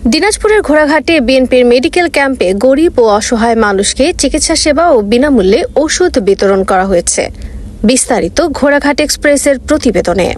দিনাজপুরের ঘোড়াঘাটে বিএনপির মেডিকেল ক্যাম্পে গরিব ও অসহায় মানুষকে চিকিৎসা সেবা ও বিনামূল্যে ওষুধ বিতরণ করা হয়েছে। বিস্তারিত ঘোড়াঘাট এক্সপ্রেসের প্রতিবেদনে।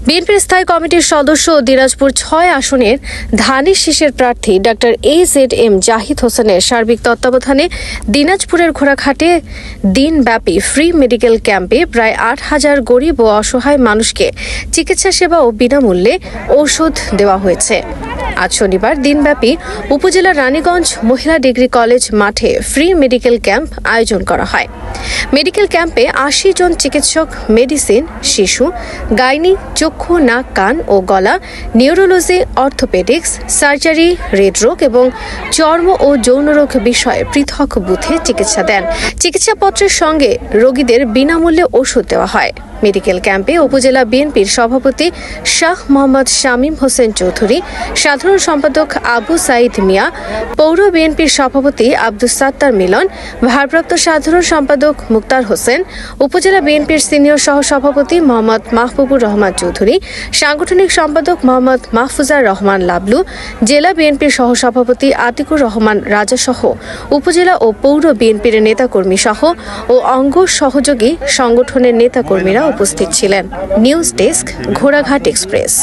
বিএনপির স্থায়ী কমিটির সদস্য ও দিনাজপুর ৬ আসনের ধানের শীষের প্রার্থী ডাক্তার AZM জাহিদ হোসেনের সার্বিক তত্ত্বাবধানে দিনাজপুরের ঘোড়াঘাটে দিনব্যাপী ফ্রি মেডিকেল ক্যাম্পে প্রায় ৮,০০০ গরিব ও অসহায় মানুষকে চিকিৎসা সেবা ও বিনামূল্যে ঔষধ দেওয়া হয়েছে। আজ শনিবার দিনব্যাপী উপজেলার রানীগঞ্জ মহিলা ডিগ্রি কলেজ মাঠে ফ্রি মেডিকেল ক্যাম্প আয়োজন করা হয়। মেডিকেল ক্যাম্পে ৮০ জন চিকিৎসক মেডিসিন, শিশু, গাইনি, চক্ষু, নাক, কান ও গলা, নিউরোলজি, অর্থোপেডিক্স, সার্জারি, হৃদরোগ এবং চর্ম ও যৌনরোগ বিষয়ে পৃথক বুথে চিকিৎসা দেন। চিকিৎসাপত্রের সঙ্গে রোগীদের বিনামূল্যে ওষুধ দেওয়া হয়। মেডিকেল ক্যাম্পে উপজেলা বিএনপির সভাপতি শাহ মোহাম্মদ শামীম হোসেন চৌধুরী, সাধারণ সম্পাদক আবু সাইদ মিয়া, পৌর বিএনপির সভাপতি আব্দুস সাত্তার মিলন, ভারপ্রাপ্ত সাধারণ সম্পাদক মুক্তার হোসেন, উপজেলা বিএনপির সিনিয়র সহসভাপতি মোহাম্মদ মাহবুবুর রহমান চৌধুরী, সাংগঠনিক সম্পাদক মোহাম্মদ মাহফুজার রহমান লাবলু, জেলা বিএনপির সহসভাপতি আতিকুর রহমান রাজা সহ উপজেলা ও পৌর বিএনপির নেতাকর্মী সহ ও অঙ্গ সহযোগী সংগঠনের নেতাকর্মীরা উপস্থিত ছিলেন। নিউজ ডেস্ক, ঘোড়াঘাট এক্সপ্রেস।